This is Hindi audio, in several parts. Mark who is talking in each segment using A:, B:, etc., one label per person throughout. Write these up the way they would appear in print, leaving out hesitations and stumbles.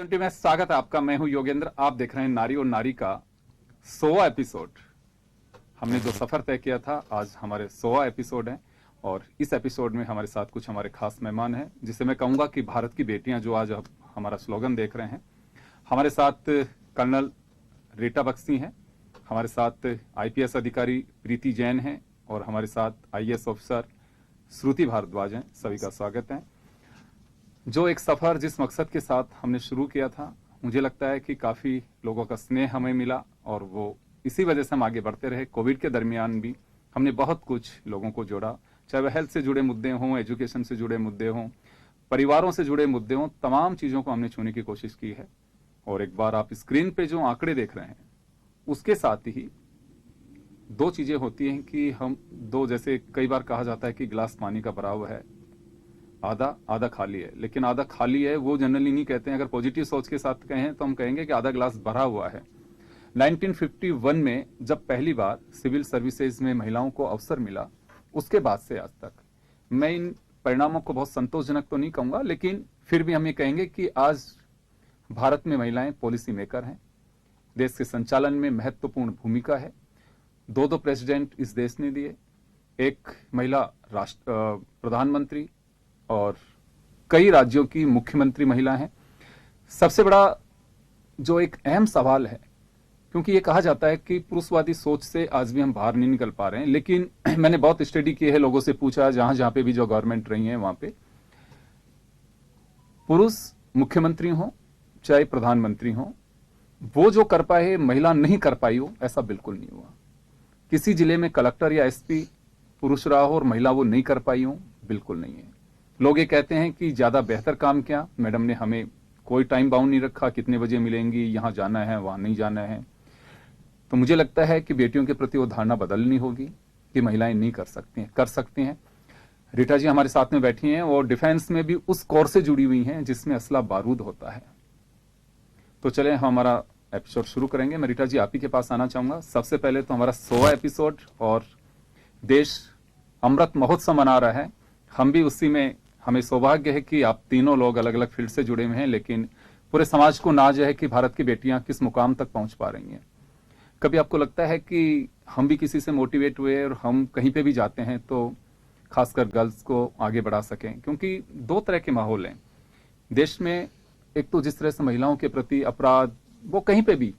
A: ट्वेंटी में स्वागत है आपका। मैं हूं योगेंद्र। आप देख रहे हैं नारी और नारी का 100वां एपिसोड। हमने जो सफर तय किया था, आज हमारे 100वां एपिसोड है और इस एपिसोड में हमारे साथ कुछ हमारे खास मेहमान हैं, जिसे मैं कहूंगा कि भारत की बेटियां, जो आज आप हमारा स्लोगन देख रहे हैं। हमारे साथ कर्नल रीटा बख्शी हैं, हमारे साथ आईपीएस अधिकारी प्रीति जैन हैं और हमारे साथ आईएएस ऑफिसर श्रुति भारद्वाज हैं। सभी का स्वागत है। जो एक सफर जिस मकसद के साथ हमने शुरू किया था, मुझे लगता है कि काफी लोगों का स्नेह हमें मिला और वो इसी वजह से हम आगे बढ़ते रहे। कोविड के दरमियान भी हमने बहुत कुछ लोगों को जोड़ा, चाहे वह हेल्थ से जुड़े मुद्दे हों, एजुकेशन से जुड़े मुद्दे हों, परिवारों से जुड़े मुद्दे हों, तमाम चीजों को हमने छूने की कोशिश की है। और एक बार आप स्क्रीन पे जो आंकड़े देख रहे हैं, उसके साथ ही दो चीजें होती हैं कि हम दो, जैसे कई बार कहा जाता है कि गिलास पानी का भरा हुआ है, आधा आधा खाली है। लेकिन आधा खाली है वो जनरली नहीं कहते हैं। अगर पॉजिटिव सोच के साथ कहें तो हम कहेंगे कि आधा गिलास भरा हुआ है। 1951 में जब पहली बार सिविल सर्विसेज में महिलाओं को अवसर मिला, उसके बाद से आज तक मैं इन परिणामों को बहुत संतोषजनक तो नहीं कहूंगा, लेकिन फिर भी हम ये कहेंगे कि आज भारत में महिलाएं पॉलिसी मेकर हैं, देश के संचालन में महत्वपूर्ण भूमिका है। दो प्रेसिडेंट इस देश ने दिए, एक महिला प्रधानमंत्री और कई राज्यों की मुख्यमंत्री महिला हैं। सबसे बड़ा जो एक अहम सवाल है, क्योंकि ये कहा जाता है कि पुरुषवादी सोच से आज भी हम बाहर नहीं निकल पा रहे हैं, लेकिन मैंने बहुत स्टडी की है, लोगों से पूछा, जहां जहां पे भी जो गवर्नमेंट रही है वहां पे पुरुष मुख्यमंत्री हो चाहे प्रधानमंत्री हो, वो जो कर पाए महिला नहीं कर पाई हो, ऐसा बिल्कुल नहीं हुआ। किसी जिले में कलेक्टर या एसपी पुरुष रहा हो और महिला वो नहीं कर पाई हो, बिल्कुल नहीं है। लोग ये कहते हैं कि ज्यादा बेहतर काम क्या, मैडम ने हमें कोई टाइम बाउंड नहीं रखा, कितने बजे मिलेंगी, यहां जाना है वहां नहीं जाना है। तो मुझे लगता है कि बेटियों के प्रति वो धारणा बदलनी होगी कि महिलाएं नहीं कर सकती हैं, कर सकती हैं। रीटा जी हमारे साथ में बैठी हैं और डिफेंस में भी उस कोर से जुड़ी हुई हैं जिसमें असला बारूद होता है। तो चले हम हमारा एपिसोड शुरू करेंगे। मैं रीटा जी आप ही के पास आना चाहूंगा। सबसे पहले तो हमारा 100वां एपिसोड और देश अमृत महोत्सव मना रहा है, हम भी उसी में, हमें सौभाग्य है कि आप तीनों लोग अलग अलग फील्ड से जुड़े हुए हैं, लेकिन पूरे समाज को नाज है कि भारत की बेटियां किस मुकाम तक पहुंच पा रही हैं। कभी आपको लगता है कि हम भी किसी से मोटिवेट हुए और हम कहीं पे भी जाते हैं तो खासकर गर्ल्स को आगे बढ़ा सकें? क्योंकि दो तरह के माहौल हैं देश में। एक तो जिस तरह से महिलाओं के प्रति अपराध, वो कहीं पे भी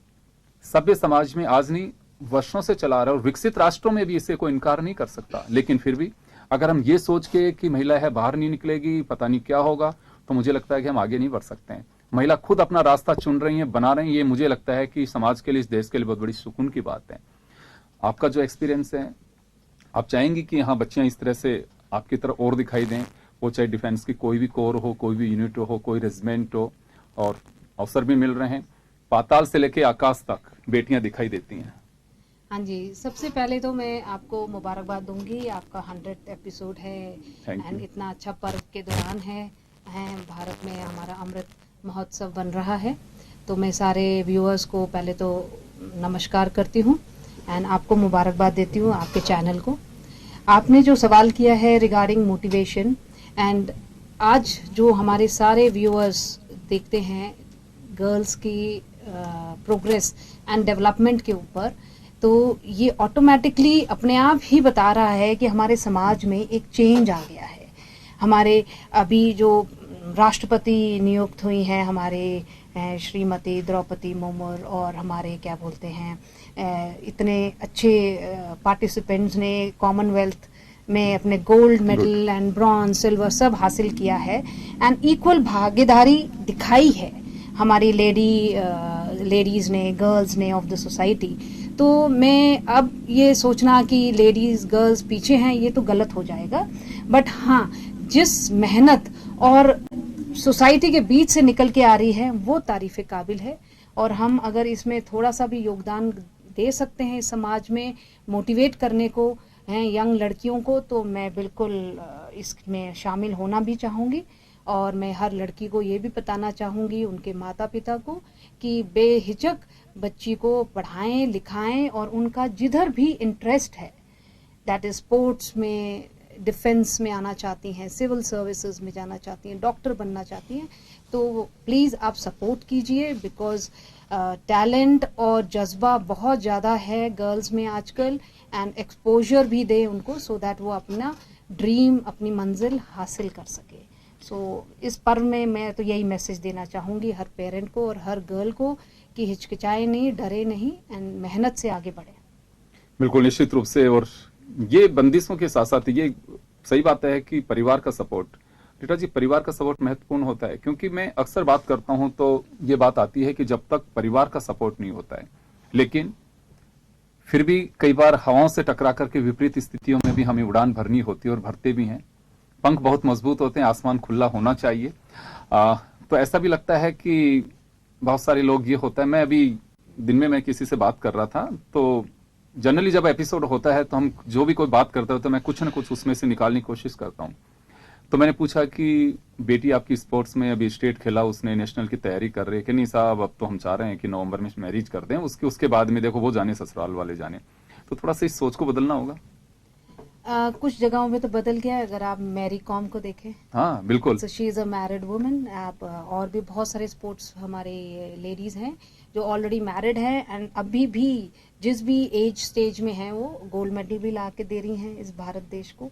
A: सभ्य समाज में आज नहीं वर्षों से चला रहा है और विकसित राष्ट्रों में भी इसे कोई इनकार नहीं कर सकता। लेकिन फिर भी अगर हम ये सोच के कि महिला है बाहर नहीं निकलेगी, पता नहीं क्या होगा, तो मुझे लगता है कि हम आगे नहीं बढ़ सकते हैं। महिला खुद अपना रास्ता चुन रही है, बना रही है, ये मुझे लगता है कि समाज के लिए, इस देश के लिए बहुत बड़ी सुकून की बात है। आपका जो एक्सपीरियंस है, आप चाहेंगी कि यहाँ बच्चियां इस तरह से आपकी तरफ और दिखाई दें, वो चाहे डिफेंस की कोई भी कोर हो, कोई भी यूनिट हो, कोई रेजिमेंट हो, और अवसर भी मिल रहे हैं। पाताल से लेके आकाश तक बेटियां दिखाई देती हैं।
B: हाँ जी, सबसे पहले तो मैं आपको मुबारकबाद दूंगी। आपका 100th एपिसोड है एंड इतना अच्छा पर्व के दौरान है भारत में हमारा अमृत महोत्सव बन रहा है। तो मैं सारे व्यूअर्स को पहले तो नमस्कार करती हूँ एंड आपको मुबारकबाद देती हूँ, आपके चैनल को। आपने जो सवाल किया है रिगार्डिंग मोटिवेशन, एंड आज जो हमारे सारे व्यूअर्स देखते हैं गर्ल्स की प्रोग्रेस एंड डेवलपमेंट के ऊपर, तो ये ऑटोमेटिकली अपने आप ही बता रहा है कि हमारे समाज में एक चेंज आ गया है। हमारे अभी जो राष्ट्रपति नियुक्त हुई हैं, हमारे श्रीमती द्रौपदी मुर्मू, और हमारे क्या बोलते हैं इतने अच्छे पार्टिसिपेंट्स ने कॉमनवेल्थ में अपने gold medal and bronze, silver सब हासिल किया है एंड इक्वल भागीदारी दिखाई है हमारी लेडीज ने, गर्ल्स ने ऑफ द सोसाइटी। तो मैं अब ये सोचना कि लेडीज गर्ल्स पीछे हैं, ये तो गलत हो जाएगा। बट हाँ, जिस मेहनत और सोसाइटी के बीच से निकल के आ रही है वो तारीफ काबिल है, और हम अगर इसमें थोड़ा सा भी योगदान दे सकते हैं समाज में मोटिवेट करने को हैं यंग लड़कियों को, तो मैं बिल्कुल इसमें शामिल होना भी चाहूँगी। और मैं हर लड़की को ये भी बताना चाहूँगी, उनके माता पिता को, कि बेहिचक बच्ची को पढ़ाएं लिखाएं और उनका जिधर भी इंटरेस्ट है, दैट इज स्पोर्ट्स में, डिफेंस में आना चाहती हैं, सिविल सर्विसेज में जाना चाहती हैं, डॉक्टर बनना चाहती हैं, तो प्लीज़ आप सपोर्ट कीजिए, बिकॉज टैलेंट और जज्बा बहुत ज़्यादा है गर्ल्स में आजकल, एंड एक्सपोजर भी दे उनको, सो दैट वो अपना ड्रीम, अपनी मंजिल हासिल कर सके। सो इस पर्व में मैं तो यही मैसेज देना चाहूँगी हर पेरेंट को और हर गर्ल को कि हिचकिचाए नहीं, डरे नहीं, एंड मेहनत से आगे बढ़े।
A: बिल्कुल, निश्चित रूप से। और ये बंदिशों के साथ साथ ये सही बात है कि परिवार का सपोर्ट, रीटा जी, परिवार का सपोर्ट महत्वपूर्ण होता है, क्योंकि मैं अक्सर बात करता हूं तो ये बात आती है कि जब तक परिवार का सपोर्ट नहीं होता है, लेकिन फिर भी कई बार हवाओं से टकरा करके विपरीत स्थितियों में भी हमें उड़ान भरनी होती है और भरते भी हैं। पंख बहुत मजबूत होते हैं, आसमान खुला होना चाहिए। तो ऐसा भी लगता है कि बहुत सारे लोग, ये होता है, मैं अभी दिन में मैं किसी से बात कर रहा था, तो जनरली जब एपिसोड होता है तो हम जो भी कोई बात करते हो तो मैं कुछ ना कुछ उसमें से निकालने की कोशिश करता हूँ। तो मैंने पूछा कि बेटी आपकी स्पोर्ट्स में अभी स्टेट खेला, उसने नेशनल की तैयारी कर रही है कि नहीं साहब, अब तो हम चाह रहे हैं कि नवंबर में मैरिज कर दें, उसके बाद में देखो वो जाने ससुराल वाले जाने। तो थोड़ा सा इस सोच को बदलना होगा।
B: कुछ जगहों में तो बदल गया है, अगर आप मैरी कॉम को देखें।
A: हाँ बिल्कुल,
B: so she is a married woman. आप और भी बहुत सारे स्पोर्ट्स हमारे लेडीज हैं जो ऑलरेडी मैरिड हैं, एंड अभी भी जिस भी एज स्टेज में हैं वो गोल्ड मेडल भी ला के दे रही हैं इस भारत देश को।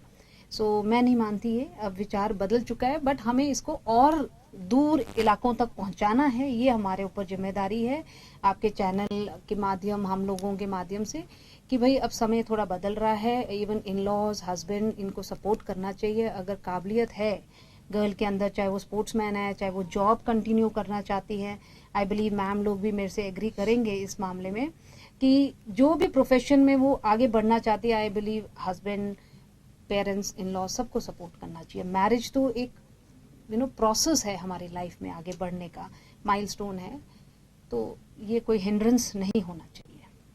B: सो मैं नहीं मानती ये, अब विचार बदल चुका है, बट हमें इसको और दूर इलाकों तक पहुंचाना है, ये हमारे ऊपर जिम्मेदारी है, आपके चैनल के माध्यम, हम लोगों के माध्यम से, कि भाई अब समय थोड़ा बदल रहा है। इवन इन लॉज, हस्बैंड, इनको सपोर्ट करना चाहिए। अगर काबिलियत है गर्ल के अंदर, चाहे वो स्पोर्ट्समैन है, चाहे वो जॉब कंटिन्यू करना चाहती है, आई बिलीव मैम लोग भी मेरे से एग्री करेंगे इस मामले में, कि जो भी प्रोफेशन में वो आगे बढ़ना चाहती है, I believe husband, parents, in law, सबको सपोर्ट करना चाहिए। मैरिज तो एक प्रोसेस है हमारी लाइफ में आगे बढ़ने का, माइलस्टोन है, तो ये कोई हिंड्रेंस नहीं होना चाहिए।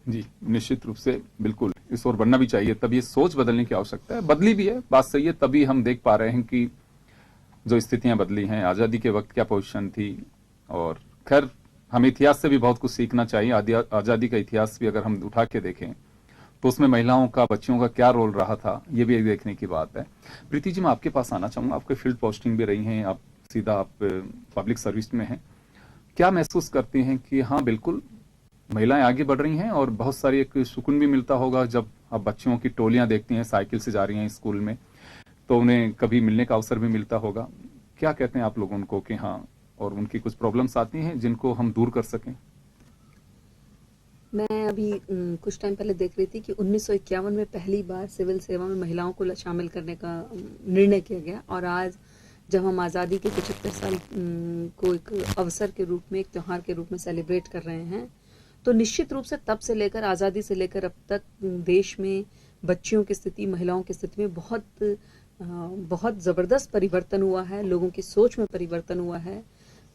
A: जी निश्चित रूप से, बिल्कुल इस ओर बढ़ना भी चाहिए। तब ये सोच बदलने की आवश्यकता है, बदली भी है, बात सही है। तभी हम देख पा रहे हैं कि जो स्थितियां बदली हैं, आजादी के वक्त क्या पोजीशन थी, और खैर हमें इतिहास से भी बहुत कुछ सीखना चाहिए। आजादी का इतिहास भी अगर हम उठा के देखें तो उसमें महिलाओं का, बच्चियों का क्या रोल रहा था, ये भी एक देखने की बात है। प्रीति जी, मैं आपके पास आना चाहूंगा, आपके फील्ड पोस्टिंग भी रही हैं, आप सीधा आप पब्लिक सर्विस में हैं, क्या महसूस करती हैं कि हाँ बिल्कुल महिलाएं आगे बढ़ रही हैं, और बहुत सारी एक सुकून भी मिलता होगा जब आप बच्चियों की टोलियां देखती हैं साइकिल से जा रही हैं स्कूल में, तो उन्हें कभी मिलने का अवसर भी मिलता होगा। क्या कहते हैं आप लोग उनको कि हाँ, और उनकी कुछ प्रॉब्लम्स आती हैं जिनको हम दूर कर सकें?
C: मैं अभी कुछ टाइम पहले देख रही थी कि 1951 में पहली बार सिविल सेवा में महिलाओं को शामिल करने का निर्णय किया गया, और आज जब हम आज़ादी के 75 साल को एक अवसर के रूप में, एक त्यौहार के रूप में सेलिब्रेट कर रहे हैं, तो निश्चित रूप से तब से लेकर, आज़ादी से लेकर अब तक देश में बच्चियों की स्थिति, महिलाओं की स्थिति में बहुत ज़बरदस्त परिवर्तन हुआ है, लोगों की सोच में परिवर्तन हुआ है।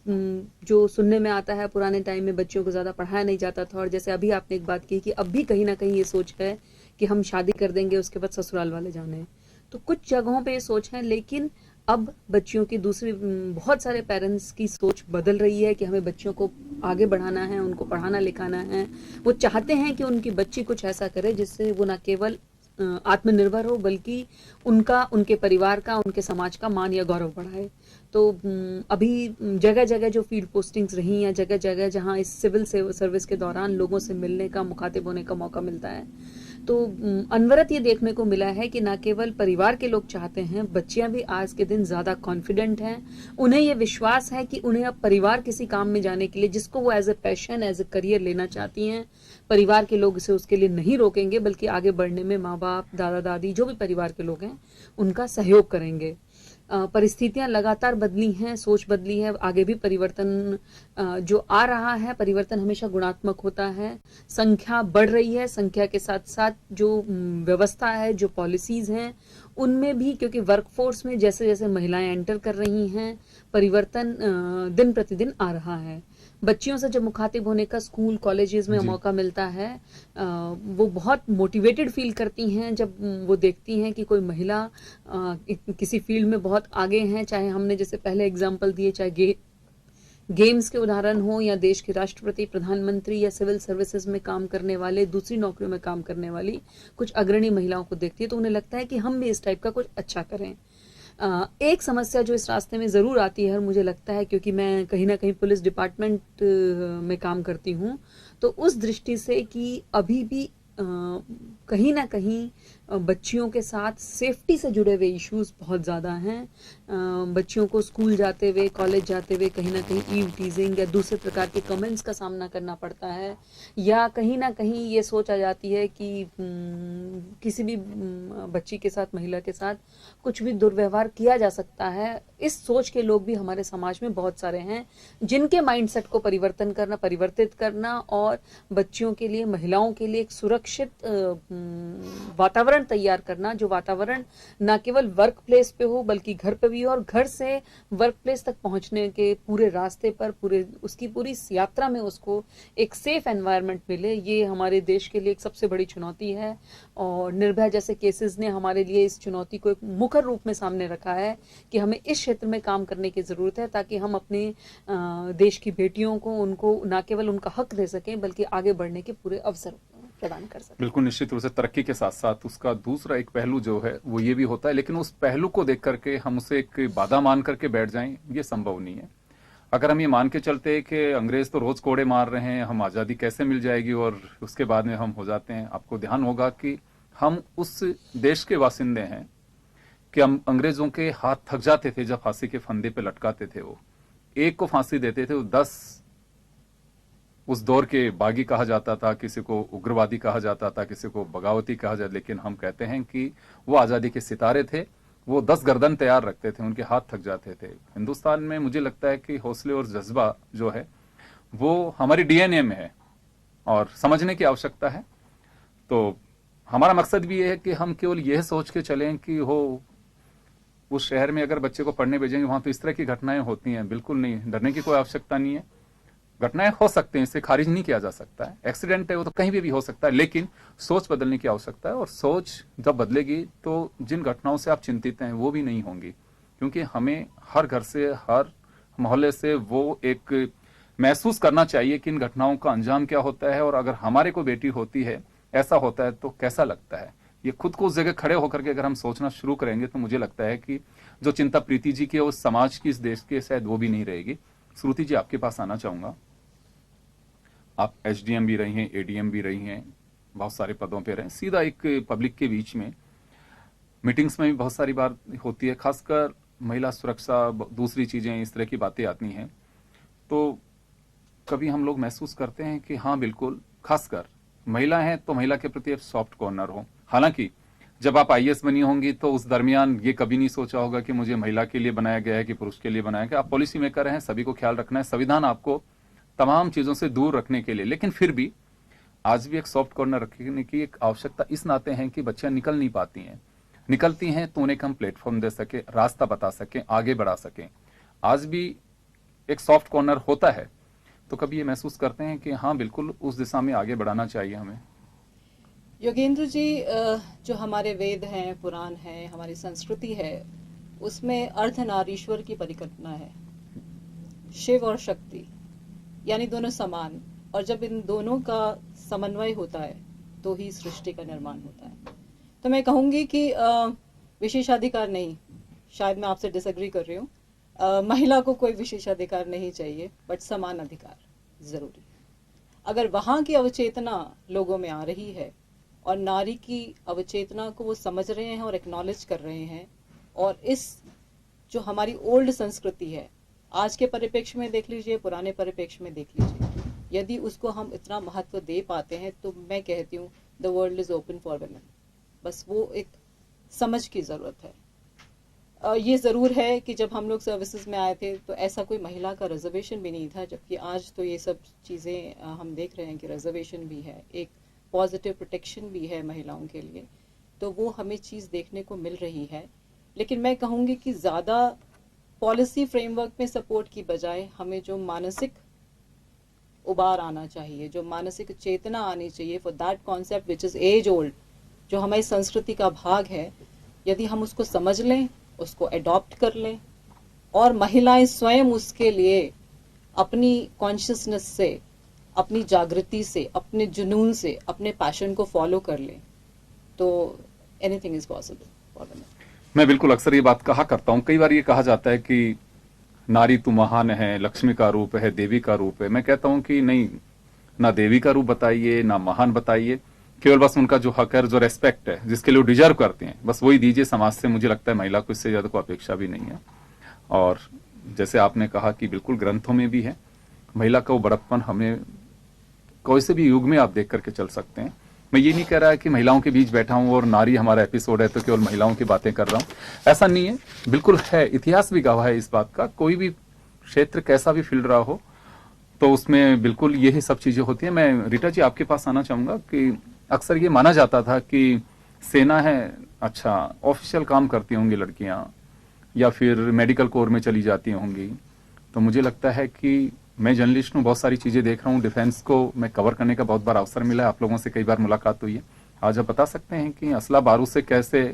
C: जो सुनने में आता है, पुराने टाइम में बच्चियों को ज़्यादा पढ़ाया नहीं जाता था, और जैसे अभी आपने एक बात की कि अब भी कहीं ना कहीं ये सोच है कि हम शादी कर देंगे, उसके बाद ससुराल वाले जाने हैं, तो कुछ जगहों पे ये सोच है, लेकिन अब बच्चियों की दूसरी, बहुत सारे पेरेंट्स की सोच बदल रही है कि हमें बच्चियों को आगे बढ़ाना है, उनको पढ़ाना लिखाना है। वो चाहते हैं कि उनकी बच्ची कुछ ऐसा करे जिससे वो ना केवल आत्मनिर्भर हो, बल्कि उनका, उनके परिवार का, उनके समाज का मान या गौरव बढ़ाए। तो अभी जगह जगह जो फील्ड पोस्टिंग्स रही हैं, जगह जगह जहां इस सिविल सर्विस के दौरान लोगों से मिलने का, मुखातिब होने का मौका मिलता है, तो अनवरत ये देखने को मिला है कि न केवल परिवार के लोग चाहते हैं, बच्चियां भी आज के दिन ज्यादा कॉन्फिडेंट हैं। उन्हें ये विश्वास है कि उन्हें अब परिवार किसी काम में जाने के लिए, जिसको वो as a passion, as a career लेना चाहती हैं, परिवार के लोग इसे उसके लिए नहीं रोकेंगे, बल्कि आगे बढ़ने में माँ बाप, दादा दादी, जो भी परिवार के लोग हैं, उनका सहयोग करेंगे। परिस्थितियां लगातार बदली हैं, सोच बदली है, आगे भी परिवर्तन जो आ रहा है, परिवर्तन हमेशा गुणात्मक होता है। संख्या बढ़ रही है, संख्या के साथ साथ जो व्यवस्था है, जो पॉलिसीज हैं, उनमें भी, क्योंकि वर्कफोर्स में जैसे जैसे महिलाएं एंटर कर रही हैं, परिवर्तन दिन प्रतिदिन आ रहा है। बच्चियों से जब मुखातिब होने का स्कूल, कॉलेजेस में मौका मिलता है, वो बहुत मोटिवेटेड फील करती हैं जब वो देखती हैं कि कोई महिला किसी फील्ड में बहुत आगे हैं, चाहे हमने जैसे पहले एग्जांपल दिए, चाहे गेम्स के उदाहरण हो या देश के राष्ट्रपति, प्रधानमंत्री या सिविल सर्विसेज में काम करने वाले, दूसरी नौकरियों में काम करने वाली कुछ अग्रणी महिलाओं को देखती है तो उन्हें लगता है कि हम भी इस टाइप का कुछ अच्छा करें। एक समस्या जो इस रास्ते में ज़रूर आती है और मुझे लगता है, क्योंकि मैं कहीं ना कहीं पुलिस डिपार्टमेंट में काम करती हूँ, तो उस दृष्टि से कि अभी भी कहीं ना कहीं बच्चियों के साथ सेफ्टी से जुड़े हुए इश्यूज बहुत ज़्यादा हैं। बच्चियों को स्कूल जाते हुए, कॉलेज जाते हुए कहीं ना कहीं ईव टीजिंग या दूसरे प्रकार के कमेंट्स का सामना करना पड़ता है, या कहीं ना कहीं ये सोच आ जाती है कि किसी भी बच्ची के साथ, महिला के साथ कुछ भी दुर्व्यवहार किया जा सकता है। इस सोच के लोग भी हमारे समाज में बहुत सारे हैं, जिनके माइंडसेट को परिवर्तित करना और बच्चियों के लिए, महिलाओं के लिए एक सुरक्षित वातावरण तैयार करना, जो वातावरण ना केवल वर्क प्लेस पे हो बल्कि घर पे भी हो, और घर से वर्क प्लेस तक पहुंचने के पूरे रास्ते पर, उसकी पूरी यात्रा में उसको एक सेफ एनवायरनमेंट मिले। ये हमारे देश के लिए एक सबसे बड़ी चुनौती है और निर्भया जैसे केसेस ने हमारे लिए इस चुनौती को एक मुखर रूप में सामने रखा है कि हमें इस क्षेत्र में काम करने की जरूरत है, ताकि हम अपने देश की बेटियों को, उनको ना केवल उनका हक दे सकें बल्कि आगे बढ़ने के पूरे अवसर प्रदान कर सकते।
A: बिल्कुल, निश्चित रूप से तरक्की के साथ साथ उसका दूसरा एक पहलू जो है वो ये भी होता है, लेकिन उस पहलू को देख करके हम उसे एक बाधा मान करके बैठ जाएं, ये संभव नहीं है। अगर हम ये मान के चलते हैं कि अंग्रेज तो रोज कोड़े मार रहे हैं, हम आज़ादी कैसे मिल जाएगी और उसके बाद में हम हो जाते हैं, आपको ध्यान होगा कि हम उस देश के वासिंदे हैं कि हम अंग्रेजों के हाथ थक जाते थे जब फांसी के फंदे पे लटकाते थे। वो एक को फांसी देते थे, वो 10 उस दौर के बागी कहा जाता था, किसी को उग्रवादी कहा जाता था, किसी को बगावती कहा जाता, लेकिन हम कहते हैं कि वो आज़ादी के सितारे थे। वो 10 गर्दन तैयार रखते थे, उनके हाथ थक जाते थे। हिंदुस्तान में मुझे लगता है कि हौसले और जज्बा जो है वो हमारी डीएनए में है और समझने की आवश्यकता है। तो हमारा मकसद भी ये है कि हम केवल यह सोच के चलें कि उस शहर में अगर बच्चे को पढ़ने भेजेंगे वहां तो इस तरह की घटनाएं होती हैं, बिल्कुल नहीं, डरने की कोई आवश्यकता नहीं है। घटनाएं हो सकते हैं, इसे खारिज नहीं किया जा सकता है, एक्सीडेंट है वो तो कहीं भी हो सकता है, लेकिन सोच बदलने की आवश्यकता है। और सोच जब बदलेगी तो जिन घटनाओं से आप चिंतित हैं वो भी नहीं होंगी, क्योंकि हमें हर घर से, हर मोहल्ले से वो एक महसूस करना चाहिए कि इन घटनाओं का अंजाम क्या होता है, और अगर हमारे को बेटी होती है, ऐसा होता है तो कैसा लगता है। ये खुद को उस जगह खड़े होकर के अगर हम सोचना शुरू करेंगे तो मुझे लगता है कि जो चिंता प्रीति जी की है उस समाज की, इस देश की, शायद वो भी नहीं रहेगी। श्रुति जी, आपके पास आना चाहूंगा। आप एसडीएम भी रही हैं, एडीएम भी रही हैं, बहुत सारे पदों पे रहे, सीधा एक पब्लिक के बीच में मीटिंग्स में भी बहुत सारी बात होती है, खासकर महिला सुरक्षा, दूसरी चीजें, इस तरह की बातें आती हैं। तो कभी हम लोग महसूस करते हैं कि हाँ बिल्कुल, खासकर महिला है तो महिला के प्रति सॉफ्ट कॉर्नर हो। हालांकि जब आप आईएएस बनी होंगी तो उस दरमियान ये कभी नहीं सोचा होगा कि मुझे महिला के लिए बनाया गया है कि पुरुष के लिए बनाया गया। आप पॉलिसी मेकर हैं, सभी को ख्याल रखना है, संविधान आपको तमाम चीजों से दूर रखने के लिए, लेकिन फिर भी आज भी एक सॉफ्ट कॉर्नर रखने की एक आवश्यकता इस नाते है कि बच्चियां निकल नहीं पाती हैं, निकलती हैं तो उन्हें हम प्लेटफॉर्म दे सके, रास्ता बता सकें, आगे बढ़ा सकें। आज भी एक सॉफ्ट कॉर्नर होता है। तो कभी ये महसूस करते हैं कि हाँ बिल्कुल उस दिशा में आगे बढ़ाना चाहिए हमें?
D: योगेंद्र जी, जो हमारे वेद हैं, पुराण है, हमारी संस्कृति है, उसमें अर्धनारीश्वर की परिकल्पना है, शिव और शक्ति, यानी दोनों समान, और जब इन दोनों का समन्वय होता है तो ही सृष्टि का निर्माण होता है। तो मैं कहूंगी कि विशेषाधिकार नहीं, शायद मैं आपसे डिसएग्री कर रही हूँ, महिला को कोई विशेषाधिकार नहीं चाहिए, बट समान अधिकार जरूरी। अगर वहां की अवचेतना लोगों में आ रही है और नारी की अवचेतना को वो समझ रहे हैं और एक्नॉलेज कर रहे हैं, और इस जो हमारी ओल्ड संस्कृति है, आज के परिप्रेक्ष्य में देख लीजिए, पुराने परिप्रेक्ष्य में देख लीजिए, यदि उसको हम इतना महत्व दे पाते हैं तो मैं कहती हूँ the world is open for women. बस वो एक समझ की जरूरत है। ये ज़रूर है कि जब हम लोग सर्विसेज में आए थे तो ऐसा कोई महिला का रिजर्वेशन भी नहीं था, जबकि आज तो ये सब चीज़ें हम देख रहे हैं कि रिजर्वेशन भी है, एक पॉजिटिव प्रोटेक्शन भी है महिलाओं के लिए। तो वो हमें चीज़ देखने को मिल रही है। लेकिन मैं कहूँगी कि ज़्यादा पॉलिसी फ्रेमवर्क में सपोर्ट की बजाय हमें जो मानसिक उबार आना चाहिए, जो मानसिक चेतना आनी चाहिए for that concept which is as old, जो हमारी संस्कृति का भाग है, यदि हम उसको समझ लें, उसको अडॉप्ट कर लें और महिलाएं स्वयं उसके लिए अपनी कॉन्शियसनेस से, अपनी जागृति से, अपने जुनून से, अपने पैशन को फॉलो कर ले तो anything is possible for them.
A: मैं बिल्कुल अक्सर ये बात कहा करता हूँ। कई बार ये कहा जाता है कि नारी तू महान है, लक्ष्मी का रूप है, देवी का रूप है। मैं कहता हूँ कि नहीं, ना देवी का रूप बताइए, ना महान बताइए, केवल बस उनका जो हक है, जो रेस्पेक्ट है, जिसके लिए वो डिजर्व करते हैं, बस वही दीजिए समाज से। मुझे लगता है महिला को इससे ज्यादा कोई अपेक्षा भी नहीं है। और जैसे आपने कहा कि बिल्कुल ग्रंथों में भी है, महिला का वो बड़प्पन हमें कोई से भी युग में आप देख करके चल सकते हैं। मैं ये नहीं कह रहा है कि महिलाओं के बीच बैठा हूं और नारी हमारा एपिसोड है तो केवल महिलाओं की बातें कर रहा हूं, ऐसा नहीं है। बिल्कुल है, इतिहास भी गवाह है इस बात का। कोई भी क्षेत्र कैसा भी फील्ड रहा हो तो उसमें बिल्कुल यही सब चीजें होती है। मैं रीटा जी आपके पास आना चाहूंगा कि अक्सर ये माना जाता था कि सेना है, अच्छा ऑफिशियल काम करती होंगी लड़कियां, या फिर मेडिकल कोर में चली जाती होंगी। तो मुझे लगता है कि मैं जर्नलिस्ट हूँ, बहुत सारी चीजें देख रहा हूँ, डिफेंस को मैं कवर करने का बहुत बार अवसर मिला है, आप लोगों से कई बार मुलाकात हुई है। आज आप बता सकते हैं कि असला बारूद से कैसे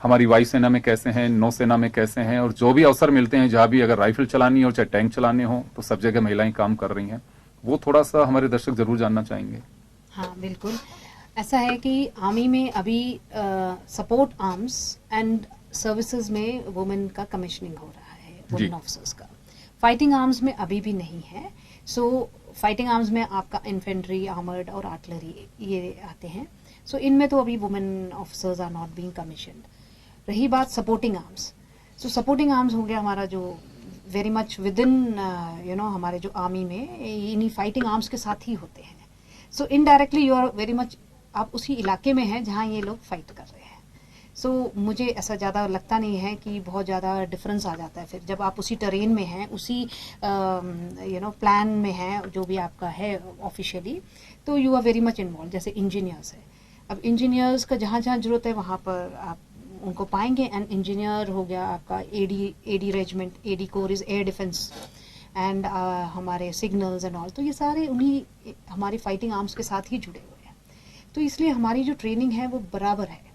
A: हमारी वायुसेना में कैसे हैं, नौसेना में कैसे हैं, और जो भी अवसर मिलते हैं, जहां भी अगर राइफल चलानी हो चाहे टैंक चलाने हो, तो सब जगह महिलाएं काम कर रही हैं। वो थोड़ा सा हमारे दर्शक जरूर जानना चाहेंगे।
B: हाँ बिल्कुल, ऐसा है कि आर्मी में अभी सपोर्ट आर्म्स एंड सर्विसेज में वुमेन का कमीशनिंग हो रहा है, वुमेन ऑफिसर्स का। फाइटिंग आर्म्स में अभी भी नहीं है। सो फाइटिंग आर्म्स में आपका इन्फेंट्री, आर्मर्ड और आर्टिलरी ये आते हैं। सो इनमें तो अभी women officers are not being commissioned. रही बात supporting arms, so supporting arms हो गया हमारा जो वेरी मच विद इन हमारे जो आर्मी में इन्हीं फाइटिंग आर्म्स के साथ ही होते हैं। So indirectly you are very much, आप उसी इलाके में हैं जहाँ ये लोग फाइट कर रहे हैं। सो मुझे ऐसा ज़्यादा लगता नहीं है कि बहुत ज़्यादा डिफरेंस आ जाता है। फिर जब आप उसी टेरेन में हैं, उसी प्लान में हैं, जो भी आपका है ऑफिशियली, तो you are very much involve. जैसे इंजीनियर्स है, अब इंजीनियर्स का जहाँ जहाँ जरूरत है वहाँ पर आप उनको पाएंगे। एंड इंजीनियर हो गया आपका AD regiment, AD corps is air defence, and हमारे सिग्नल्स एंड ऑल, तो ये सारे उन्हीं हमारी फाइटिंग आर्म्स के साथ ही जुड़े हुए हैं। तो इसलिए हमारी जो ट्रेनिंग है वो बराबर है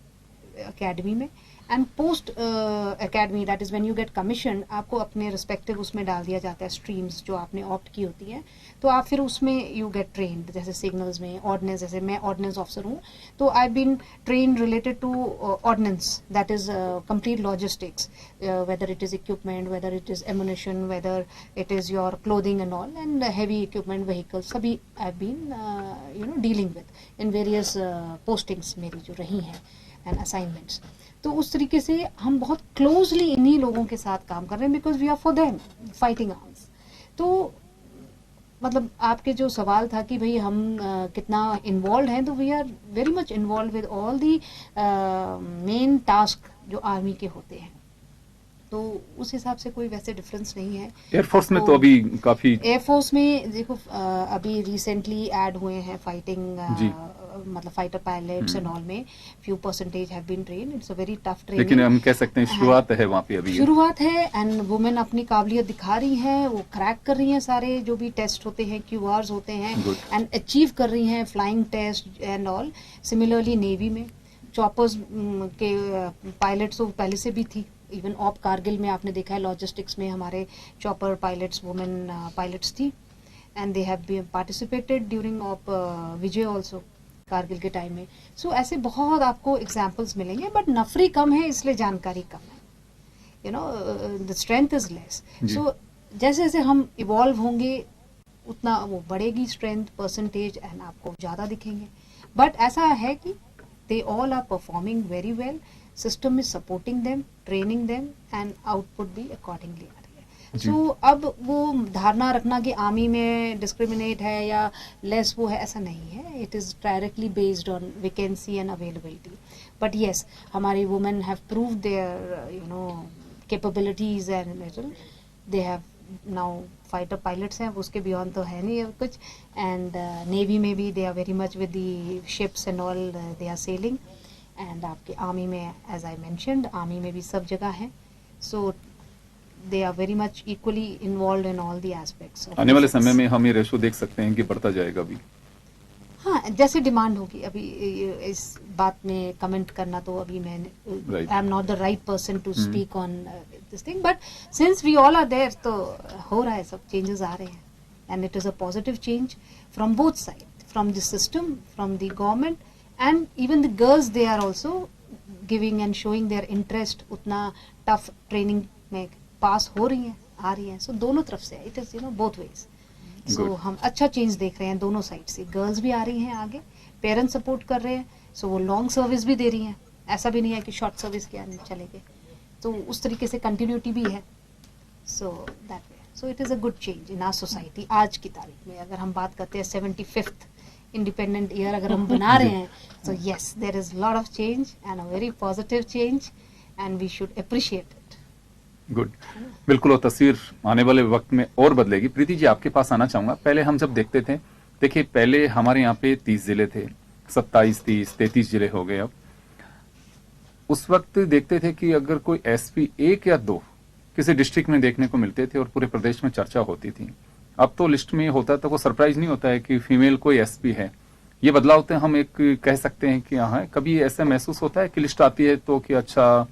B: एकेडमी में। And post academy, that is when you get commission, आपको अपने रिस्पेक्टिव उसमें डाल दिया जाता है स्ट्रीम्स जो आपने ऑप्ट की होती है, तो आप फिर उसमें यू गेट ट्रेन्ड। जैसे सिग्नल्स में, ऑर्डिनेंस, जैसे मैं ऑर्डिनेंस ऑफिसर हूँ तो I been train related to ordnance, that is complete logistics, whether it is equipment, whether it is ammunition, whether it is your clothing and all, and heavy equipment, vehicles, सभी I been dealing with in various postings मेरी जो रही हैं एंड असाइनमेंट्स। तो उस तरीके से हम बहुत क्लोजली इन्हीं लोगों के साथ काम कर रहे हैं, because we are for them fighting arms. तो मतलब आपके जो सवाल था कि भाई हम कितना इन्वॉल्व हैं, तो we are very much involve with all the main task जो आर्मी के होते हैं। तो उस हिसाब से कोई वैसे डिफरेंस नहीं है।
A: एयरफोर्स में तो अभी काफी,
B: एयरफोर्स में देखो अभी रिसेंटली ऐड हुए हैं फाइटिंग मतलब फाइटर पायलट्स एंड ऑल में few percentage have been train. It's a very tough training,
A: लेकिन हम कह सकते हैं शुरुआत है वहाँ पे, अभी
B: शुरुआत है। एंड वुमेन अपनी काबिलियत दिखा रही हैं, वो क्रैक कर रही हैं सारे जो भी टेस्ट होते हैं, क्यूआर्स होते हैं, एंड अचीव कर रही हैं flying test and all. Similarly navy में चॉपर्स के पायलट्स तो पहले से भी थी, इवन ऑप कारगिल में आपने देखा है, लॉजिस्टिक्स में हमारे चॉपर पायलट्स, वुमेन पायलट्स थी, and they have been participated during op Vijay also, Kargil के टाइम में। सो ऐसे बहुत आपको एग्जाम्पल्स मिलेंगे, बट नफरी कम है इसलिए जानकारी कम है, you know, the strength is less. So जैसे जैसे हम इवॉल्व होंगे उतना वो बढ़ेगी स्ट्रेंथ परसेंटेज, एंड आपको ज़्यादा दिखेंगे। बट ऐसा है कि they all are performing very well, system is supporting them, training them, and output भी अकॉर्डिंगली आ रही है। सो अब वो धारणा रखना कि आर्मी में डिस्क्रिमिनेट है या लेस वो है, ऐसा नहीं है। It is directly based on vacancy and availability. But yes, हमारी women have proved their capabilities and they have now fighter pilots हैं, उसके बियॉन्ड तो है नहीं कुछ। एंड नेवी में भी they are very much with the ships and all, they are sailing. And आपके आर्मी में, एज आई मैंशनड, आर्मी में भी सब जगह है। सो they are very much equally involved in all the aspects of
A: आने वाले
B: defense.
A: समय में हम ये रेशो देख सकते हैं कि बढ़ता जाएगा भी।
B: हाँ, जैसे डिमांड होगी। अभी इस बात में कमेंट करना तो अभी मैं I am not the right person to speak on this thing, but since we all are there तो हो रहा है, सब चेंजेस आ रहे हैं and it is a positive change from both side, from the system, from the government and even the girls, they are also giving and showing their interest. उतना टफ ट्रेनिंग में पास हो रही हैं, आ रही हैं, सो दोनों तरफ से इट इज बोथ वेज। सो हम अच्छा चेंज देख रहे हैं दोनों साइड से। गर्ल्स भी आ रही हैं आगे, पेरेंट्स सपोर्ट कर रहे हैं, सो वो लॉन्ग सर्विस भी दे रही हैं, ऐसा भी नहीं है कि शॉर्ट सर्विस किया चले गए, तो उस तरीके से कंटिन्यूटी भी है। So that way, so it is a good change in our society. आज की तारीख में अगर हम बात करते हैं 75th इंडिपेंडेंट ईयर अगर हम बना रहे हैं, तो yes, there is lot of change and a very positive change and we should appreciate it.
A: Good, बिल्कुल वो तस्वीर आने वाले वक्त में और बदलेगी। प्रीति जी, आपके पास आना चाहूंगा। पहले हम जब देखते थे, देखिए पहले हमारे यहाँ पे 30 जिले थे, 27, 30, 33 जिले हो गए। अब उस वक्त देखते थे कि अगर कोई एसपी 1 या 2 किसी डिस्ट्रिक्ट में देखने को मिलते थे और पूरे प्रदेश में चर्चा होती थी। अब तो लिस्ट में होता है तो वो सरप्राइज नहीं होता है कि फीमेल कोई एसपी है। ये बदलाव तो हम एक कह सकते हैं कि हाँ, कभी ऐसा महसूस होता है कि लिस्ट आती है तो कि अच्छा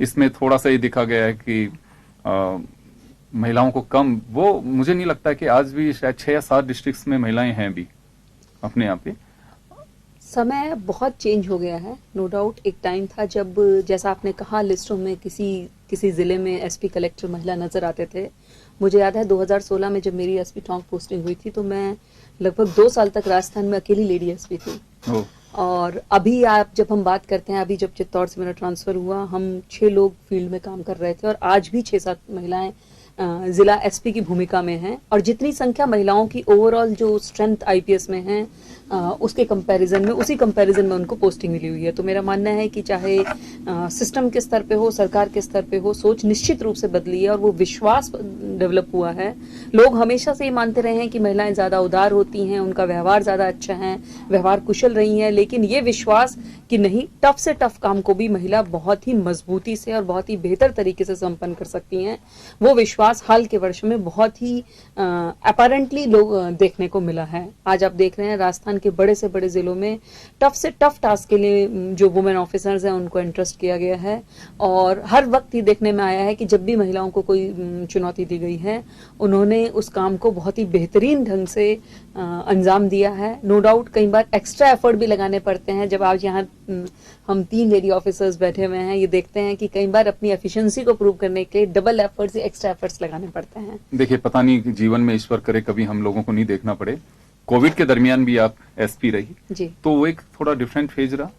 A: इसमें थोड़ा सा ये दिखा गया है कि महिलाओं को कम, वो मुझे नहीं लगता है कि आज भी शायद 6 या 7 डिस्ट्रिक्ट्स में महिलाएं हैं भी अपने यहाँ पे।
C: समय बहुत चेंज हो गया है, नो डाउट। एक टाइम था जब, जैसा आपने कहा, लिस्टों में किसी जिले में एसपी कलेक्टर महिला नजर आते थे। मुझे याद है 2016 में जब मेरी एसपी टोंक पोस्टिंग हुई थी तो मैं लगभग 2 साल तक राजस्थान में अकेली लेडी एसपी थी। और अभी आप जब हम बात करते हैं, अभी जब चित्तौड़ से मेरा ट्रांसफर हुआ, हम 6 लोग फील्ड में काम कर रहे थे और आज भी 6-7 महिलाएं जिला एसपी की भूमिका में हैं। और जितनी संख्या महिलाओं की ओवरऑल जो स्ट्रेंथ आईपीएस में है, उसके कंपैरिजन में, उसी कंपैरिजन में उनको पोस्टिंग मिली हुई है। तो मेरा मानना है कि चाहे सिस्टम के स्तर पे हो, सरकार के स्तर पे हो, सोच निश्चित रूप से बदली है और वो विश्वास डेवलप हुआ है। लोग हमेशा से ये मानते रहे हैं कि महिलाएं ज्यादा उदार होती हैं, उनका व्यवहार ज्यादा अच्छा है, व्यवहार कुशल रही हैं, लेकिन ये विश्वास कि नहीं, टफ से टफ काम को भी महिला बहुत ही मजबूती से और बहुत ही बेहतर तरीके से संपन्न कर सकती हैं, वो विश्वास हाल के वर्षों में बहुत ही अपैरेंटली लोग देखने को मिला है। आज आप देख रहे हैं राजस्थान के बड़े से बड़े जिलों में टफ से टफ टास्क के लिए जो वुमेन ऑफिसर्स हैं उनको इंटरेस्ट किया गया है। और हर वक्त ये देखने में आया है कि जब भी महिलाओं को कोई चुनौती दी गई है, उन्होंने उस काम को बहुत ही बेहतरीन ढंग से अंजाम दिया है। नो डाउट कई बार एक्स्ट्रा एफर्ट भी लगाने पड़ते हैं। जब आज यहाँ हम 3 लेडी ऑफिसर्स बैठे हुए हैं, ये देखते हैं कि कई बार अपनी एफिशिएंसी को प्रूव करने के लिए डबल एफर्ट्स या एक्स्ट्रा एफर्ट्स लगाने पड़ते हैं।
A: देखिए, पता नहीं जीवन में ईश्वर करे कभी हम लोगों को नहीं देखना पड़े। कोविड के दरमियान भी आप एसपी रही
C: जी,
A: तो वो एक थोड़ा डिफरेंट फेज रहा।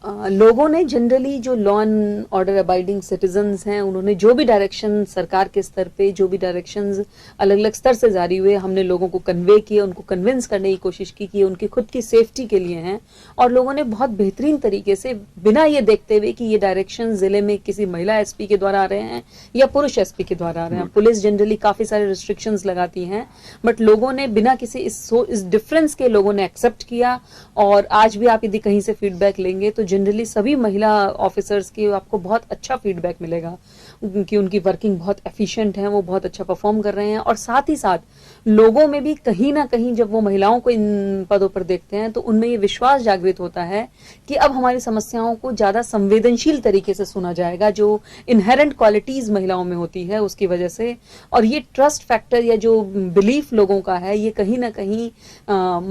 C: लोगों ने जनरली, जो law and order abiding citizens हैं, उन्होंने जो भी डायरेक्शन सरकार के स्तर पे, जो भी डायरेक्शंस अलग अलग स्तर से जारी हुए, हमने लोगों को कन्वे किए, उनको कन्विंस करने की कोशिश की कि उनकी खुद की सेफ्टी के लिए हैं। और लोगों ने बहुत बेहतरीन तरीके से, बिना ये देखते हुए कि ये डायरेक्शन जिले में किसी महिला एसपी के द्वारा आ रहे हैं या पुरुष एसपी के द्वारा आ रहे हैं। पुलिस जनरली काफी सारे रिस्ट्रिक्शंस लगाती हैं, बट लोगों ने बिना किसी इस डिफरेंस के लोगों ने एक्सेप्ट किया। और आज भी आप यदि कहीं से फीडबैक लेंगे तो जनरली सभी महिला ऑफिसर्स की आपको बहुत अच्छा फीडबैक मिलेगा कि उनकी वर्किंग बहुत एफिशिएंट है, वो बहुत अच्छा परफॉर्म कर रहे हैं। और साथ ही साथ लोगों में भी कहीं ना कहीं जब वो महिलाओं को इन पदों पर देखते हैं तो उनमें ये विश्वास जागृत होता है कि अब हमारी समस्याओं को ज्यादा संवेदनशील तरीके से सुना जाएगा, जो इनहेरेंट क्वालिटीज महिलाओं में होती है उसकी वजह से। और ये ट्रस्ट फैक्टर या जो बिलीफ लोगों का है, ये कहीं ना कहीं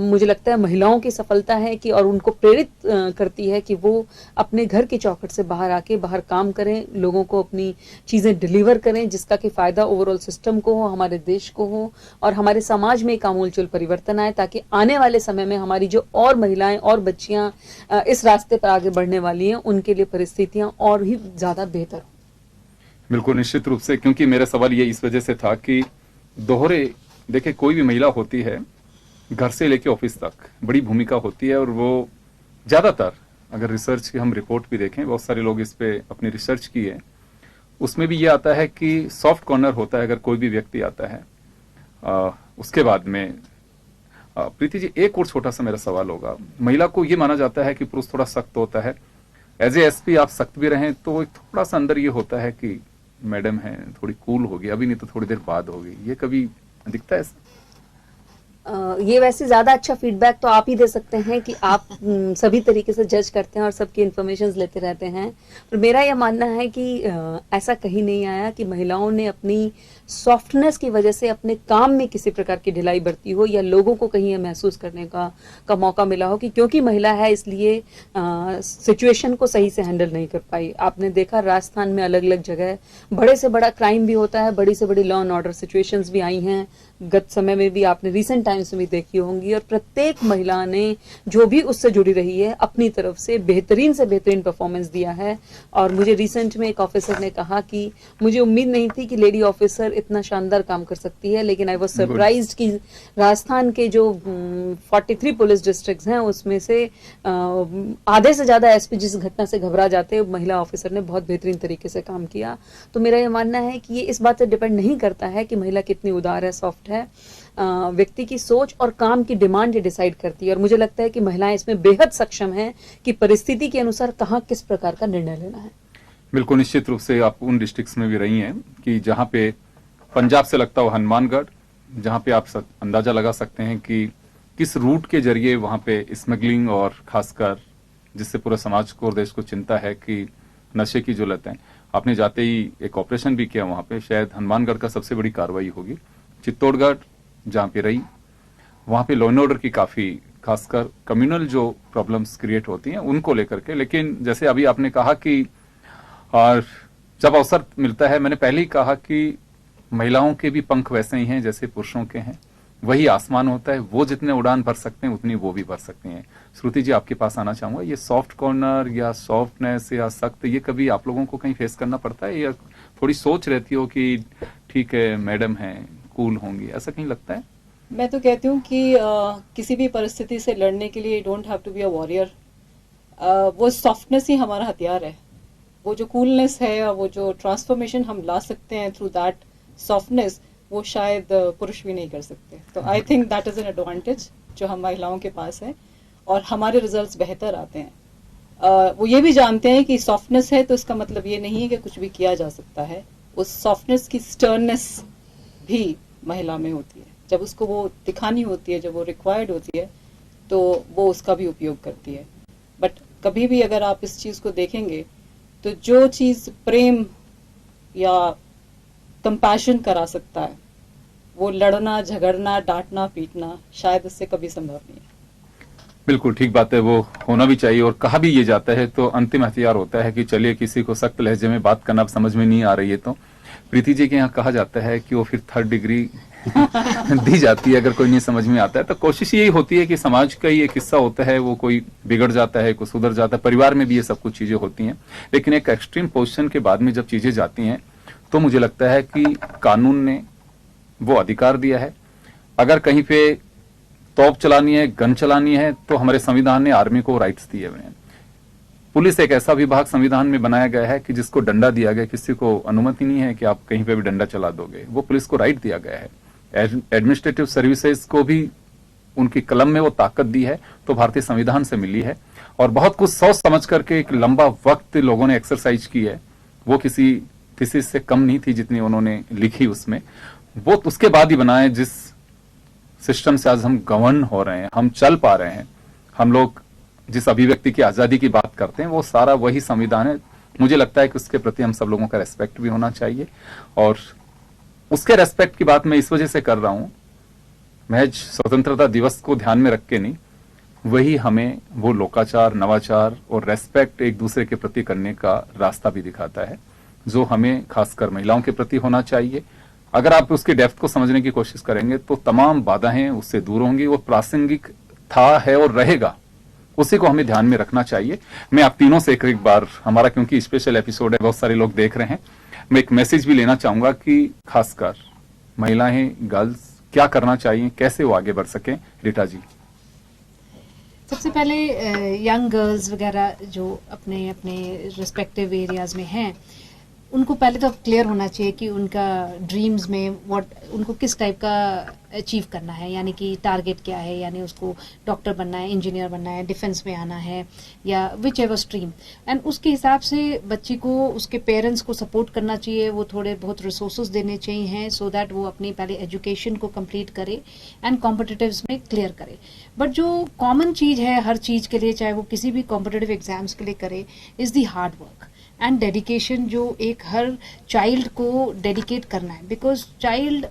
C: मुझे लगता है महिलाओं की सफलता है कि, और उनको प्रेरित करती है कि वो अपने घर की चौखट से बाहर आके बाहर काम करें, लोगों को अपनी चीजें डिलीवर करें, जिसका कि फायदा ओवरऑल सिस्टम को हो, हमारे देश को हो और हमारे समाज में एक आमूलचूल परिवर्तन आए, ताकि आने वाले समय में हमारी जो और महिलाएं और बच्चियां इस रास्ते पर आगे बढ़ने वाली हैं, उनके लिए परिस्थितियां और ही ज्यादा बेहतर हो।
A: बिल्कुल, निश्चित रूप से, क्योंकि मेरा सवाल ये इस वजह से था कि दोहरे, देखिए कोई भी महिला होती है, घर से लेके ऑफिस तक बड़ी भूमिका होती है। और वो ज्यादातर, अगर रिसर्च की हम रिपोर्ट भी देखें, बहुत सारे लोग इस पे अपनी रिसर्च की है, उसमें भी ये आता है कि सॉफ्ट कॉर्नर होता है अगर कोई भी व्यक्ति आता है। उसके बाद में प्रीति जी, एक और छोटा सा मेरा सवाल होगा। महिला को ये माना जाता है कि पुरुष थोड़ा सख्त होता है, एज ए एसपी आप सख्त भी रहें तो एक थोड़ा सा अंदर ये होता है कि मैडम है, थोड़ी कूल होगी, अभी नहीं तो थोड़ी देर बाद होगी। ये कभी दिखता है ऐसा?
C: ये वैसे ज्यादा अच्छा फीडबैक तो आप ही दे सकते हैं कि आप सभी तरीके से जज करते हैं और सबकी इन्फॉर्मेशन लेते रहते हैं। पर मेरा यह मानना है कि ऐसा कहीं नहीं आया कि महिलाओं ने अपनी सॉफ्टनेस की वजह से अपने काम में किसी प्रकार की ढिलाई बरती हो या लोगों को कहीं यह महसूस करने का मौका मिला हो कि क्योंकि महिला है इसलिए सिचुएशन को सही से हैंडल नहीं कर पाई। आपने देखा राजस्थान में अलग अलग जगह बड़े से बड़ा क्राइम भी होता है, बड़ी से बड़ी लॉ एंड ऑर्डर सिचुएशंस भी आई हैं, गत समय में भी आपने रिसेंट टाइम्स में भी देखी होंगी, और प्रत्येक महिला ने जो भी उससे जुड़ी रही है अपनी तरफ से बेहतरीन परफॉर्मेंस दिया है। और मुझे रिसेंट में एक ऑफिसर ने कहा कि मुझे उम्मीद नहीं थी कि लेडी ऑफिसर इतना शानदार काम कर सकती है, लेकिन आई वॉज सरप्राइज्ड कि राजस्थान के जो 43 पुलिस डिस्ट्रिक्ट्स हैं उसमें से आधे से ज्यादा एसपी जिस घटना से घबरा जाते महिला ऑफिसर ने बहुत बेहतरीन तरीके से काम किया। तो मेरा यह मानना है कि ये इस बात से डिपेंड नहीं करता है कि महिला कितनी उदार है, सॉफ्ट है, व्यक्ति की सोच और काम की डिमांड ये डिसाइड करती है। और मुझे लगता है कि महिलाएं इसमें बेहद सक्षम हैं कि परिस्थिति के अनुसार कहाँ किस प्रकार का निर्णय लेना है।
A: बिल्कुल, निश्चित रूप से आप उन डिस्ट्रिक्ट्स में भी रही हैं कि जहां पे पंजाब से लगता हो हनुमानगढ़, जहां पे आप अंदाजा लगा सकते हैं कि किस रूट के जरिए वहां पे स्मगलिंग और खासकर जिससे पूरा समाज को और देश को चिंता है कि नशे की जो लत है, आपने जाते ही एक ऑपरेशन भी किया वहां पे, शायद हनुमानगढ़ का सबसे बड़ी कार्रवाई होगी। चित्तौड़गढ़ जहां पे रही, वहां पे लॉ एंड ऑर्डर की काफी, खासकर कम्युनल जो प्रॉब्लम्स क्रिएट होती हैं उनको लेकर के। लेकिन जैसे अभी आपने कहा कि और जब अवसर मिलता है, मैंने पहले ही कहा कि महिलाओं के भी पंख वैसे ही हैं जैसे पुरुषों के हैं, वही आसमान होता है, वो जितने उड़ान भर सकते हैं उतनी वो भी भर सकती हैं। श्रुति जी, आपके पास आना चाहूंगा, ये सॉफ्ट कॉर्नर या सॉफ्टनेस या सख्त, ये कभी आप लोगों को कहीं फेस करना पड़ता है या थोड़ी सोच रहती हो कि ठीक है मैडम है, कूल होंगी, ऐसा कहीं लगता है?
D: मैं तो कहती हूँ कि किसी भी परिस्थिति से लड़ने के लिए don't have to be a warrior. वो सॉफ्टनेस ही हमारा हथियार है। वो जो कूलनेस है और वो जो ट्रांसफॉर्मेशन हम ला सकते हैं थ्रू दैट सॉफ्टनेस, वो शायद पुरुष भी नहीं कर सकते। तो I think that is an advantage जो हम महिलाओं के पास है और हमारे रिजल्ट्स बेहतर आते हैं। वो ये भी जानते हैं कि सॉफ्टनेस है तो इसका मतलब ये नहीं है कि कुछ भी किया जा सकता है। उस सॉफ्टनेस की स्टर्ननेस भी महिला में होती है, जब उसको वो दिखानी होती है, जब वो रिक्वायर्ड होती है तो वो उसका भी उपयोग करती है। बट कभी भी अगर आप इस चीज को देखेंगे तो जो चीज प्रेम या कंपैशन करा सकता है, वो लड़ना, झगड़ना, डांटना, पीटना शायद इससे कभी संभव नहीं है।
A: बिल्कुल ठीक बात है, वो होना भी चाहिए। और कहा भी ये जाता है तो अंतिम हथियार होता है कि चलिए किसी को सख्त लहजे में बात करना समझ में नहीं आ रही है तो प्रीति जी के यहाँ कहा जाता है कि वो फिर 3rd डिग्री दी जाती है अगर कोई नहीं समझ में आता है। तो कोशिश यही होती है कि समाज का ही एक हिस्सा होता है, वो कोई बिगड़ जाता है, कोई सुधर जाता है, परिवार में भी ये सब कुछ चीजें होती हैं। लेकिन एक एक्सट्रीम पोजीशन के बाद में जब चीजें जाती हैं तो मुझे लगता है कि कानून ने वो अधिकार दिया है। अगर कहीं पे तोप चलानी है, गन चलानी है, तो हमारे संविधान ने आर्मी को राइट्स दिए हुए हैं। पुलिस एक ऐसा विभाग संविधान में बनाया गया है कि जिसको डंडा दिया गया, किसी को अनुमति नहीं है कि आप कहीं पे भी डंडा चला दोगे, वो पुलिस को राइट दिया गया है। एडमिनिस्ट्रेटिव सर्विसेज को भी उनकी कलम में वो ताकत दी है, तो भारतीय संविधान से मिली है। और बहुत कुछ सोच समझ करके एक लंबा वक्त लोगों ने एक्सरसाइज की है, वो किसी थीसिस से कम नहीं थी जितनी उन्होंने लिखी उसमें, वो उसके बाद ही बनाए जिस सिस्टम से आज हम गवर्न हो रहे हैं, हम चल पा रहे हैं, हम लोग जिस अभिव्यक्ति की आजादी की बात करते हैं, वो सारा वही संविधान है। मुझे लगता है कि उसके प्रति हम सब लोगों का रेस्पेक्ट भी होना चाहिए। और उसके रेस्पेक्ट की बात मैं इस वजह से कर रहा हूं, महज स्वतंत्रता दिवस को ध्यान में रख के नहीं, वही हमें वो लोकाचार, नवाचार और रेस्पेक्ट एक दूसरे के प्रति करने का रास्ता भी दिखाता है, जो हमें खासकर महिलाओं के प्रति होना चाहिए। अगर आप उसके डेप्थ को समझने की कोशिश करेंगे तो तमाम बाधाएं उससे दूर होंगी। वो प्रासंगिक था, है और रहेगा, उसी को हमें ध्यान में रखना चाहिए। मैं आप तीनों से एक बार, हमारा क्योंकि स्पेशल एपिसोड है, बहुत सारे लोग देख रहे हैं, मैं एक मैसेज भी लेना चाहूंगा कि खासकर महिलाएं, गर्ल्स क्या करना चाहिए, कैसे वो आगे बढ़ सकें। रीटा जी,
B: सबसे पहले यंग गर्ल्स वगैरह जो अपने अपने रिस्पेक्टिव एरियाज में हैं, उनको पहले तो क्लियर होना चाहिए कि उनका ड्रीम्स में उनको किस टाइप का अचीव करना है, यानी कि टारगेट क्या है, यानी उसको डॉक्टर बनना है, इंजीनियर बनना है, डिफेंस में आना है, या विच एवर स्ट्रीम। एंड उसके हिसाब से बच्चे को उसके पेरेंट्स को सपोर्ट करना चाहिए, वो थोड़े बहुत रिसोर्सेज देने चाहिए सो दैट वो अपनी पहले एजुकेशन को कंप्लीट करे एंड कॉम्पिटिटिव्स में क्लियर करे। बट जो कॉमन चीज़ है हर चीज़ के लिए, चाहे वो किसी भी कॉम्पिटिटिव एग्जाम्स के लिए करे, is the hard work and dedication, जो एक हर चाइल्ड को डेडिकेट करना है। बिकॉज चाइल्ड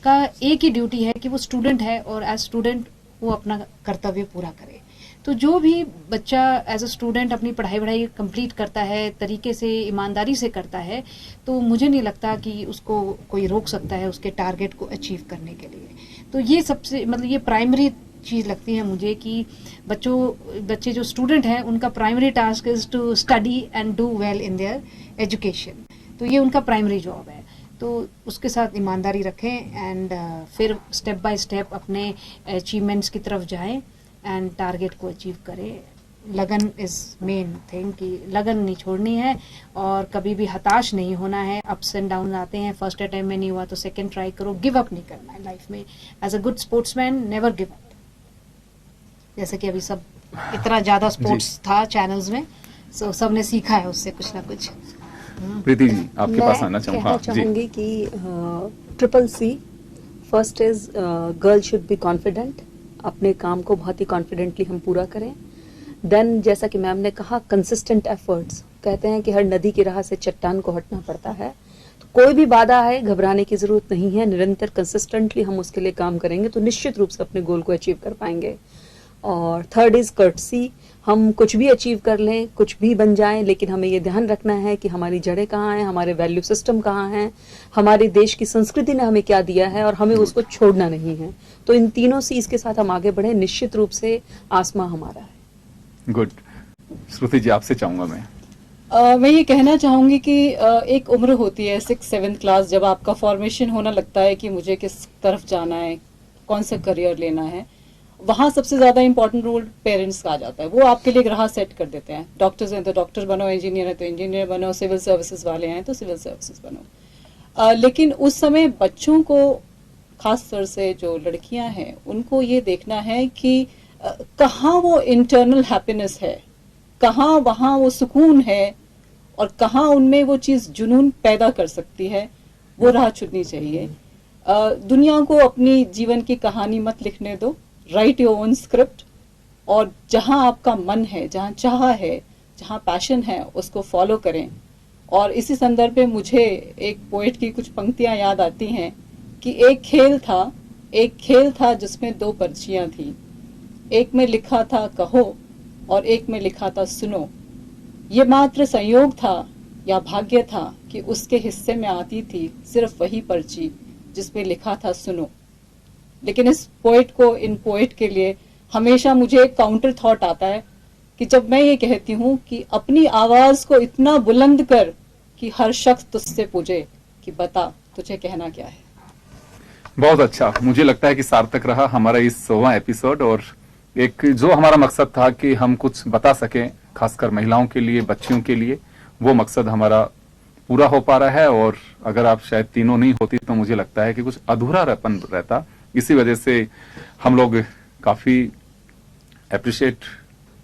B: का एक ही ड्यूटी है कि वो स्टूडेंट है और एज स्टूडेंट वो अपना कर्तव्य पूरा करे। तो जो भी बच्चा एज अ स्टूडेंट अपनी पढ़ाई कंप्लीट करता है, तरीके से ईमानदारी से करता है, तो मुझे नहीं लगता कि उसको कोई रोक सकता है उसके टारगेट को अचीव करने के लिए। तो ये सबसे मतलब ये प्राइमरी चीज़ लगती है मुझे कि बच्चे जो स्टूडेंट हैं उनका primary task is to study and do well in their education. तो ये उनका प्राइमरी जॉब है, तो उसके साथ ईमानदारी रखें एंड फिर स्टेप बाय स्टेप अपने अचीवमेंट्स की तरफ जाएं एंड टारगेट को अचीव करें। लगन इज़ मेन थिंग, कि लगन नहीं छोड़नी है और कभी भी हताश नहीं होना है। अप्स एंड डाउन आते हैं, फर्स्ट अटेम्प्ट में नहीं हुआ तो सेकंड ट्राई करो, गिव अप नहीं करना है लाइफ में। As a good sportsman never give up. जैसे कि अभी सब इतना ज़्यादा स्पोर्ट्स था चैनल्स में, सो सबने सीखा है उससे कुछ ना कुछ।
A: प्रीति जी आपके पास आना चाहूँगा।
C: मैं चाहूंगी कि triple C, first is girl should be confident, अपने काम को बहुत ही कॉन्फिडेंटली हम पूरा करें। देन जैसा कि मैम ने कहा, कंसिस्टेंट एफर्ट्स, कहते हैं कि हर नदी की राह से चट्टान को हटना पड़ता है। तो कोई भी बाधा है घबराने की जरूरत नहीं है, निरंतर कंसिस्टेंटली हम उसके लिए काम करेंगे तो निश्चित रूप से अपने गोल को अचीव कर पाएंगे। और थर्ड इज कर्टसी, हम कुछ भी अचीव कर लें, कुछ भी बन जाएं, लेकिन हमें ये ध्यान रखना है कि हमारी जड़ें कहाँ हैं, हमारे वैल्यू सिस्टम कहाँ हैं, हमारे देश की संस्कृति ने हमें क्या दिया है और हमें उसको छोड़ना नहीं है। तो इन तीनों चीज के साथ हम आगे बढ़े, निश्चित रूप से आसमां हमारा है।
A: गुड। श्रुति जी आपसे चाहूंगा मैं।
D: मैं ये कहना चाहूंगी कि एक उम्र होती है 6-7 क्लास, जब आपका फॉर्मेशन होना लगता है कि मुझे किस तरफ जाना है, कौन सा करियर लेना है। वहाँ सबसे ज्यादा इंपॉर्टेंट रोल पेरेंट्स का आ जाता है। वो आपके लिए एक राह सेट कर देते हैं। डॉक्टर्स हैं तो डॉक्टर बनो, इंजीनियर है तो इंजीनियर बनो, सिविल सर्विसेज वाले हैं तो सिविल सर्विसेज बनो। लेकिन उस समय बच्चों को, खास तौर से जो लड़कियां हैं, उनको ये देखना है कि कहाँ वो इंटरनल हैप्पीनेस है, कहाँ वहाँ वो सुकून है और कहाँ उनमें वो चीज़ जुनून पैदा कर सकती है, वो राह चुननी चाहिए। दुनिया को अपनी जीवन की कहानी मत लिखने दो, राइट योर ओन स्क्रिप्ट, और जहां आपका मन है, जहां चाह है, जहां पैशन है, उसको फॉलो करें। और इसी संदर्भ में मुझे एक पोएट की कुछ पंक्तियां याद आती हैं कि एक खेल था जिसमें 2 पर्चियां थी, एक में लिखा था कहो और एक में लिखा था सुनो। ये मात्र संयोग था या भाग्य था कि उसके हिस्से में आती थी सिर्फ वही पर्ची जिसमें लिखा था सुनो। लेकिन इस पोएट को, इन पोएट के लिए हमेशा मुझे एक काउंटर थॉट आता है कि जब मैं ये कहती हूँ कि अपनी आवाज को इतना बुलंद कर कि हर शख्स तुझसे पूछे कि बता तुझे कहना क्या है।
A: बहुत अच्छा, मुझे लगता है कि सार्थक रहा हमारा इस 100वां एपिसोड, और एक जो हमारा मकसद था कि हम कुछ बता सकें खासकर महिलाओं के लिए, बच्चियों के लिए, वो मकसद हमारा पूरा हो पा रहा है। और अगर आप शायद तीनों नहीं होती तो मुझे लगता है कि कुछ अधूरापन रहता। इसी वजह से हम लोग काफी अप्रिशिएट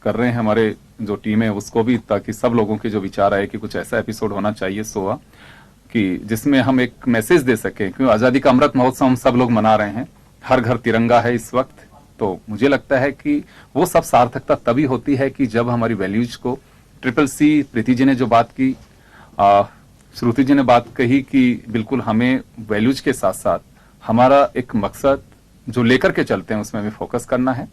A: कर रहे हैं हमारे जो टीम है उसको भी, ताकि सब लोगों के जो विचार आए कि कुछ ऐसा एपिसोड होना चाहिए 100वां, कि जिसमें हम एक मैसेज दे सकें। क्योंकि आजादी का अमृत महोत्सव हम सब लोग मना रहे हैं, हर घर तिरंगा है इस वक्त, तो मुझे लगता है कि वो सब सार्थकता तभी होती है कि जब हमारी वैल्यूज को ट्रिपल सी, प्रीति जी ने जो बात की, श्रुति जी ने बात कही कि बिल्कुल हमें वैल्यूज के साथ साथ हमारा एक मकसद जो लेकर के चलते हैं उसमें हमें फोकस करना है।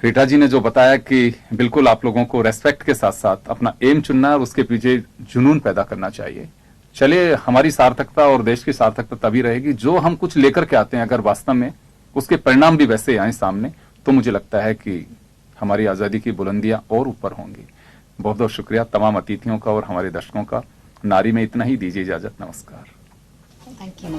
A: रीटा जी ने जो बताया कि बिल्कुल आप लोगों को रेस्पेक्ट के साथ साथ अपना एम चुनना और उसके पीछे जुनून पैदा करना चाहिए। चलिए, हमारी सार्थकता और देश की सार्थकता तभी रहेगी जो हम कुछ लेकर के आते हैं, अगर वास्तव में उसके परिणाम भी वैसे आए सामने, तो मुझे लगता है कि हमारी आजादी की बुलंदियां और ऊपर होंगी। बहुत बहुत शुक्रिया तमाम अतिथियों का और हमारे दर्शकों का। नारी में इतना ही, दीजिए इजाजत, नमस्कार।
B: Thank you.